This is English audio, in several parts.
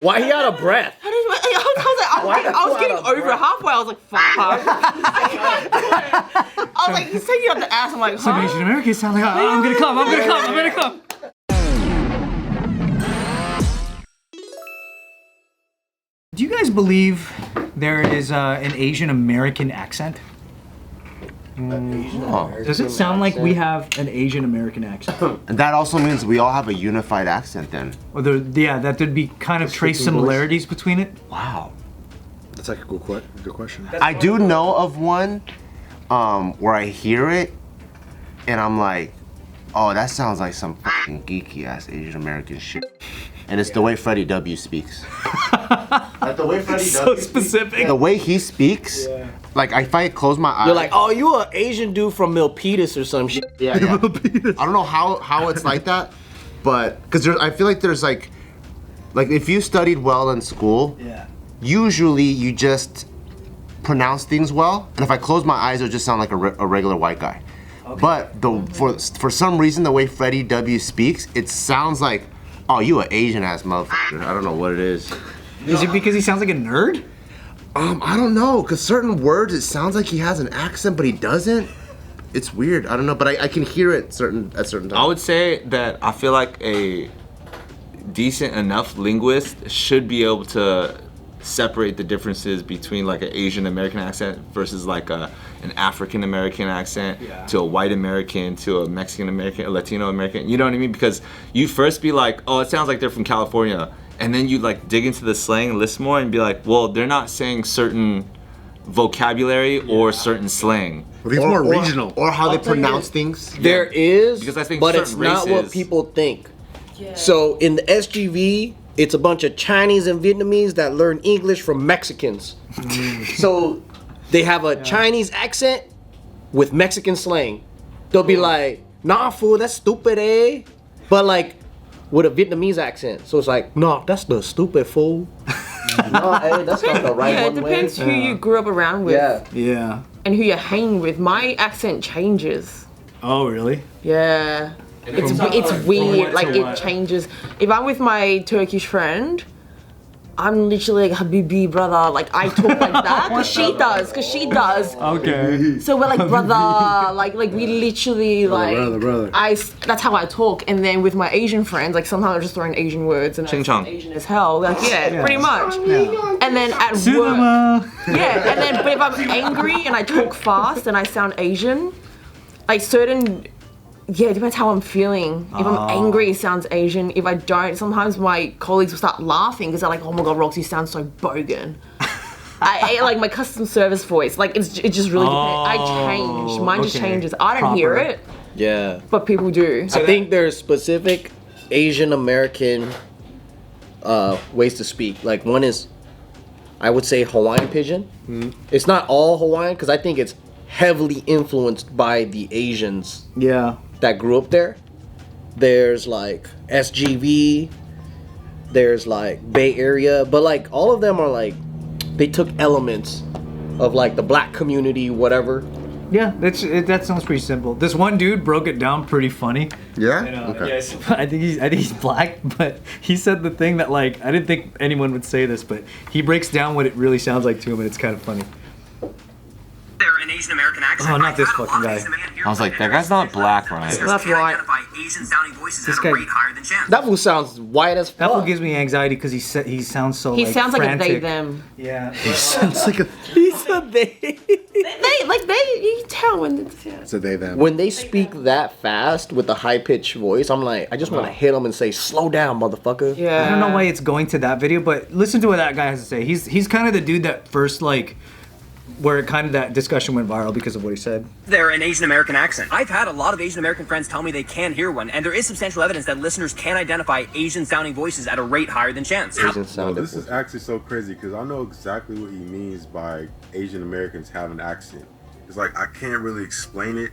Why he out of breath? I was getting over halfway. I was like, fuck. I was like, he's taking up the ass. I'm like, huh? Some Asian Americans sound like, I'm gonna come. Do you guys believe there is an Asian American accent? Does it sound like we have an Asian American accent? And that also means we all have a unified accent then. Or that there'd be kind of trace similarities between it. Wow. That's like a good question. I do know of one where I hear it and I'm like, oh, that sounds like some fucking geeky ass Asian American shit. And it's the way Freddie W speaks. Like the way Freddie So W specific. speaks, the way he speaks, like if I close my eyes. You're like, oh, you an Asian dude from Milpitas or some shit. Yeah. I don't know how it's like that, but because I feel like there's like if you studied well in school, usually you just pronounce things well, and if I close my eyes, it'll just sound like a regular white guy. Okay. But for some reason, the way Freddie W speaks, it sounds like, oh, you an Asian ass motherfucker. I don't know what it is. Is it because he sounds like a nerd? I don't know, because certain words, it sounds like he has an accent, but he doesn't. It's weird. I don't know, but I can hear it at certain times. I would say that I feel like a decent enough linguist should be able to separate the differences between like an Asian American accent versus like an African American accent to a white American to a Mexican American, a Latino American. You know what I mean? Because you first be like, oh, it sounds like they're from California. And then you like dig into the slang and listen more and be like, well, they're not saying certain vocabulary or certain slang. Well, it's more regional. Or how they pronounce things. There is, because I think but it's not what people think. So in the SGV, it's a bunch of Chinese and Vietnamese that learn English from Mexicans. So they have a Chinese accent with Mexican slang. They'll be like, nah, fool, that's stupid, eh? But like, with a Vietnamese accent. So it's like, nah, that's the stupid fool. No, hey, that's not the right one. It depends who you grew up around with. Yeah. And who you're hanging with. My accent changes. Oh, really? Yeah. It's weird, like it changes. If I'm with my Turkish friend, I'm literally like Habibi, brother. Like I talk like that because she does. Okay. So we're like brother, like we literally like. Brother. That's how I talk. And then with my Asian friends, like sometimes I'm just throwing Asian words and Ching chong. Asian as hell. Like pretty much. And then at work, and then but if I'm angry and I talk fast and I sound Asian, like certain. Yeah, it depends how I'm feeling. If I'm angry, it sounds Asian. If I don't, sometimes my colleagues will start laughing because they're like, oh my god, Rox, you sound so bogan. I like my customer service voice. Like, it just really depends. I change. Mine just changes. I don't hear it. Yeah. But people do. I think there's specific Asian American ways to speak. Like, one is, I would say Hawaiian Pidgin. It's not all Hawaiian because I think it's heavily influenced by the Asians. Yeah. That grew up there. There's like SGV, there's like Bay Area, but like all of them are like, they took elements of like the black community, whatever. Yeah, that sounds pretty simple. This one dude broke it down pretty funny. Yeah? And, Okay. Yes, I think he's black, but he said the thing that like, I didn't think anyone would say this, but he breaks down what it really sounds like to him, and it's kind of funny. They're an Asian American accent. Oh, not this fucking guy. I was like, that guy's not black, right? That's right. This guy, That fool sounds white as that fool fuck. gives me anxiety because he sounds so He like sounds like frantic. a they them. Yeah. He sounds like a. He's a they. You can tell when it's It's a they them. When they speak that fast with a high pitched voice, I'm like, I just want to hit them and say, slow down, motherfucker. Yeah. I don't know why it's going to that video, but listen to what that guy has to say. He's kind of the dude that first like, where kind of that discussion went viral because of what he said. They're an Asian American accent. I've had a lot of Asian American friends tell me they can hear one, and there is substantial evidence that listeners can identify Asian sounding voices at a rate higher than chance. Asian Well, sounding this is actually so crazy because I know exactly what he means by Asian Americans have an accent. It's like, I can't really explain it,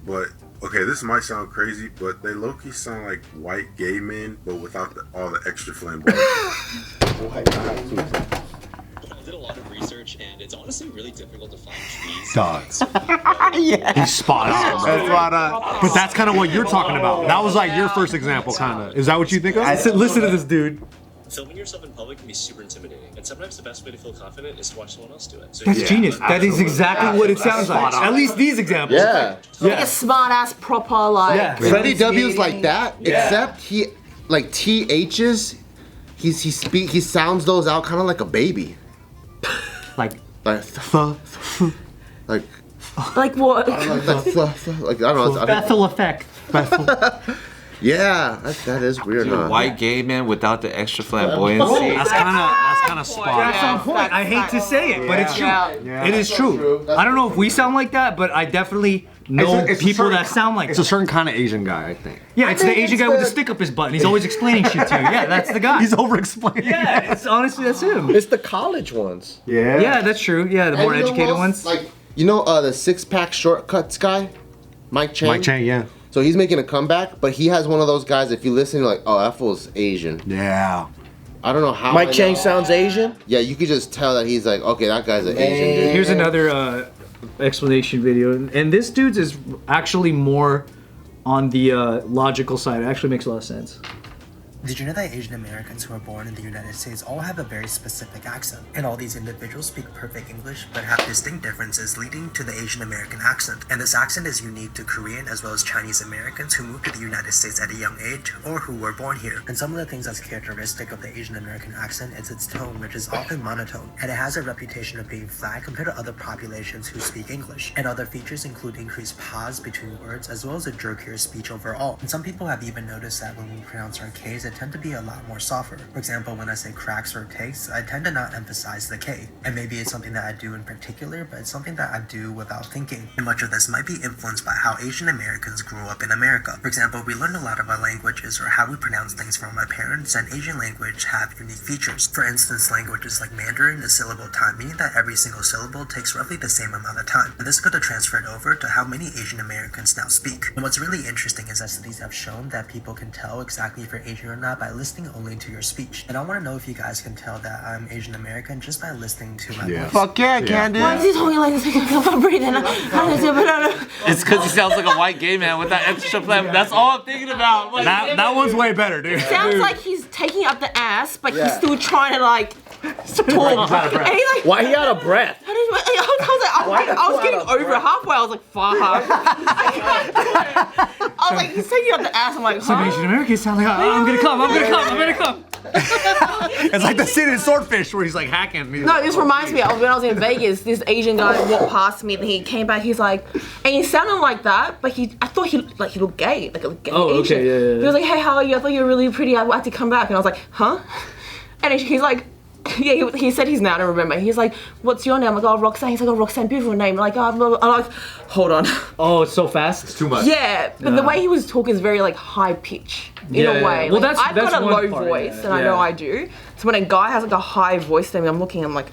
but okay, this might sound crazy, but they low-key sound like white gay men, but without all the extra flamboyant. I did a lot of research, and it's honestly really difficult to find trees. Dogs. He's spot on. That's spot on. But that's kind of what you're talking about. That was like your first example, kind of. Is that what you think of? Listen to this dude. Filming yourself in public can be super intimidating, and sometimes the best way to feel confident is to watch someone else do it. So That's genius. That is exactly what it sounds like. At least these examples. Yeah. Like a smart ass proper like. Yeah. Freddie W's like that, except he like THs. He sounds those out kind of like a baby. Like Like Like what? like I don't know. Bethel effect. Yeah, that is weird, huh? White gay man without the extra flamboyancy. That's kind of spot That's on. on point. I hate to say it, but it's true. Yeah. It is true. I don't know if we sound like that, but I definitely know It's a people certain that sound like It's a that. certain kind of Asian guy, I think. Yeah, it's the think Asian it's guy with the- the stick up his butt, and he's always explaining shit to you. Yeah, that's the guy. He's over-explaining. Yeah, it's honestly that's him. It's the college ones. Yeah, that's true. Yeah, the more And you know educated who else? ones. Like the 6-pack shortcuts guy, Mike Chang. Mike Chang, yeah. So he's making a comeback, but he has one of those guys. If you listen, you're like, oh, that fool's Asian. Yeah. I don't know how. Mike I Chang know. sounds Asian. Yeah, you could just tell that he's like, okay, that guy's an Asian dude. Here's another explanation video, and this dude's is actually more on the logical side. It actually makes a lot of sense. Did you know that Asian Americans who are born in the United States all have a very specific accent? And all these individuals speak perfect English, but have distinct differences leading to the Asian American accent. And this accent is unique to Korean as well as Chinese Americans who moved to the United States at a young age or who were born here. And some of the things that's characteristic of the Asian American accent is its tone, which is often monotone. And it has a reputation of being flat compared to other populations who speak English. And other features include increased pause between words as well as a jerkier speech overall. And some people have even noticed that when we pronounce our K's, it tend to be a lot more softer. For example, when I say cracks or takes, I tend to not emphasize the K. And maybe it's something that I do in particular, but it's something that I do without thinking. And much of this might be influenced by how Asian Americans grew up in America. For example, we learn a lot of our languages or how we pronounce things from our parents, and Asian language have unique features. For instance, languages like Mandarin is syllable time, meaning that every single syllable takes roughly the same amount of time. And this could have transferred over to how many Asian Americans now speak. And what's really interesting is that studies have shown that people can tell exactly if you're Asian or not by listening only to your speech. And I want to know if you guys can tell that I'm Asian American just by listening to my voice. Fuck yeah, can, dude. Why is he talking like this? I'm breathing. It's because he sounds like a white gay man with that extra flame. That's all I'm thinking about. Like, That one's way better, dude. Sounds like he's taking up the ass, but he's still trying to like talk. And he's like, Why he out of breath? I was getting over halfway. I was like, fuck. I was like, he's taking up the ass. I'm like, Some huh? Asian Americans sound like, I'm gonna come. It's like the scene in Swordfish where he's like hacking. No, this reminds me of when I was in Vegas. This Asian guy walked past me, and he came back. He's like, and he sounded like that, but I thought he looked gay, like a gay Oh, Asian. okay, yeah. He was like, hey, how are you? I thought you were really pretty. I had to come back, and I was like, huh? And he's like, yeah, he said his name. I don't remember. He's like, what's your name? I'm like, oh, Roxanne. He's like, oh, Roxanne, beautiful name. Like, I'm like, hold on. Oh, it's so fast. It's too much. Yeah, but the way he was talking is very like high pitch in a way. Well, Like, I've got a one low part, voice, yeah. and I know I do. So when a guy has like a high voice to me, I'm like,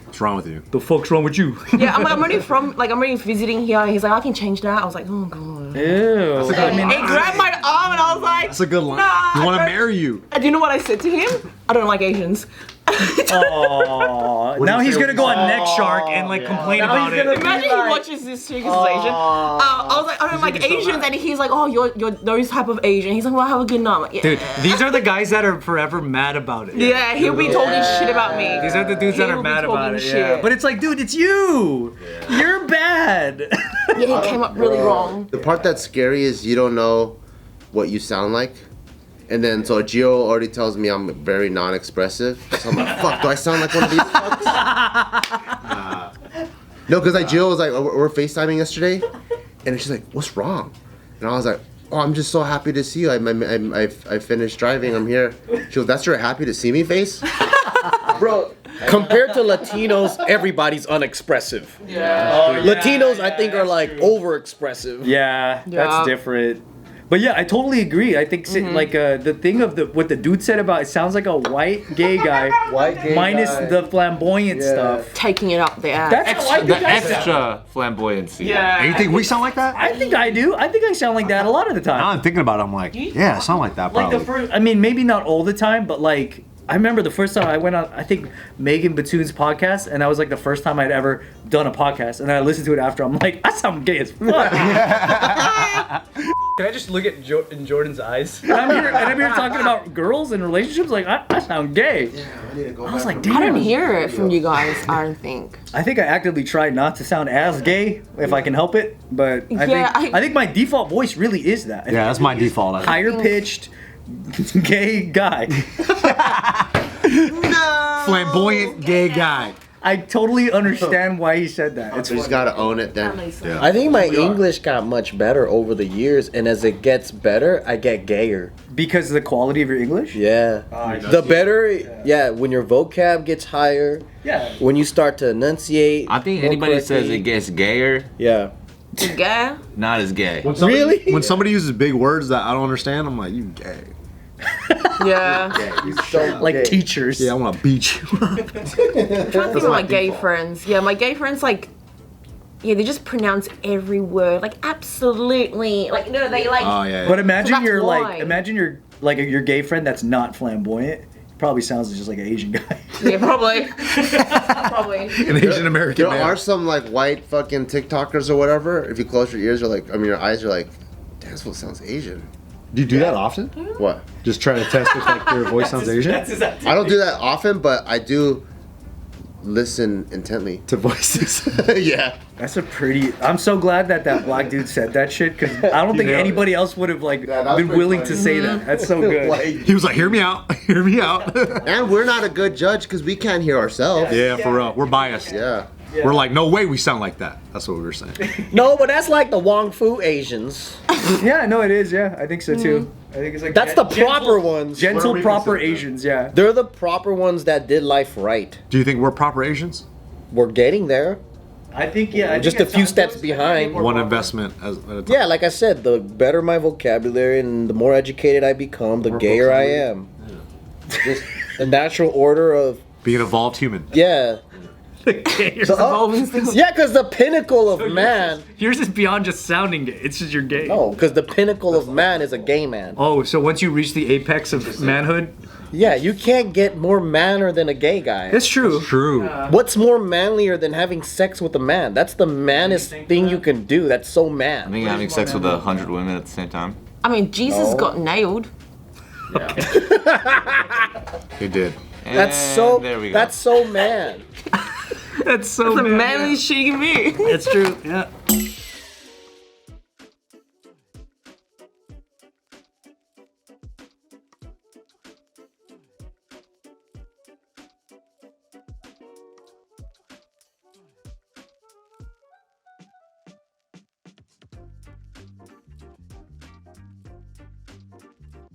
What's wrong with you? The fuck's wrong with you? yeah, I'm already visiting here. He's like, I can change that. I was like, oh god. Ew. He grabbed my arm, and I was like, That's a good line. Nah, You want to I don't- marry you. And do you know what I said to him? I don't like Asians. Aww. Now he's gonna go on Neck Shark and like complain about it. Imagine he watches this chick who's Asian. I was like, I don't like Asians, and he's like, oh, you're those type of Asian. He's like, well, have a good night. I'm like, yeah. Dude, these are the guys that are forever mad about it. Yeah, he'll be talking shit about me. These are the dudes that He are will be mad about talking it. shit. Yeah. But it's like, dude, it's you. You're bad. Yeah, he came up really wrong. The part that's scary is you don't know what you sound like. And then, so Gio already tells me I'm very non-expressive. So I'm like, fuck, do I sound like one of these fucks? No, because like Gio was like, we're FaceTiming yesterday. And she's like, what's wrong? And I was like, oh, I'm just so happy to see you. I finished driving, I'm here. She goes, that's your happy to see me face? Bro, compared to Latinos, everybody's unexpressive. Yeah. Latinos, I think, are like overexpressive. Yeah, Yeah. that's different. But yeah, I totally agree. I think like the thing of what the dude said about it sounds like a white gay guy, minus the flamboyant stuff. Taking it up the ass. That's how I think the I sound. extra flamboyancy. Yeah. And you think we sound like that? I think I do. I think I sound like that a lot of the time. Now I'm thinking about it, I'm like, yeah, I sound like that Like probably. the first, I mean, maybe not all the time, but like I remember the first time I went on, I think Megan Batoon's podcast, and that was like the first time I'd ever done a podcast, and then I listened to it after. I'm like, I sound gay as fuck. Can I just look at in Jordan's eyes? And I'm here talking about girls and relationships. Like I sound gay. Yeah, I was like, damn. I don't hear it from you guys. I don't think. I think I actively tried not to sound as gay if I can help it, but I think my default voice really is that. Yeah, that's my default. Higher pitched, gay guy. No. Flamboyant gay guy. I totally understand why he said that. You just gotta own it then. Yeah. I think my English got much better over the years, and as it gets better, I get gayer. Because of the quality of your English? Yeah. The better, when your vocab gets higher, when you start to enunciate. I think anybody that says it gets gayer, gay? Not as gay. When somebody uses big words that I don't understand, I'm like, you gay. Yeah. Like teachers. Yeah, I want to beat you. I'm trying to think of my gay friends. Yeah, my gay friends, like, they just pronounce every word like absolutely. Like, no, they like. Oh yeah. But imagine you're your gay friend that's not flamboyant. Probably sounds just like an Asian guy. Yeah, probably. Probably. An Asian American There man. are some like white fucking TikTokers or whatever. If you close your ears, your eyes are like, damn, this one sounds Asian. Do you do that often? What? Just try to test if like your voice sounds Asian? I don't do that often, but I do listen intently to voices. Yeah. That's a pretty. I'm so glad that black dude said that shit because I don't think anybody else would have been willing to say that. That's so good. He was like, "Hear me out, hear me out." And we're not a good judge because we can't hear ourselves. Yeah, for real. We're biased. Yeah. We're like, no way we sound like that. That's what we were saying. No, but that's like the Wong Fu Asians. Yeah, no, it is. Yeah, I think so too. I think it's like that's the proper ones. Gentle, proper Asians. Yeah, they're the proper ones that did life right. Do you think we're proper Asians? We're getting there. I think just a few steps behind. One investment at a time. Yeah, like I said, the better my vocabulary and the more educated I become, the gayer I am. Yeah. Just the natural order of being an evolved human. Yeah. Yeah, because the pinnacle of man. Yours is beyond just sounding gay. It's just you're gay. No, because the pinnacle of man is a gay man. Oh, so once you reach the apex of manhood. Yeah, you can't get more manner than a gay guy. It's true. It's true. What's more manlier than having sex with a man? That's the mannest thing you can do. That's so man. I think having sex with 100 women at the same time. I mean, Jesus got nailed. He did. That's so. There we go. That's so man. That's so. That's the manliest shit you can be. That's true. Yeah.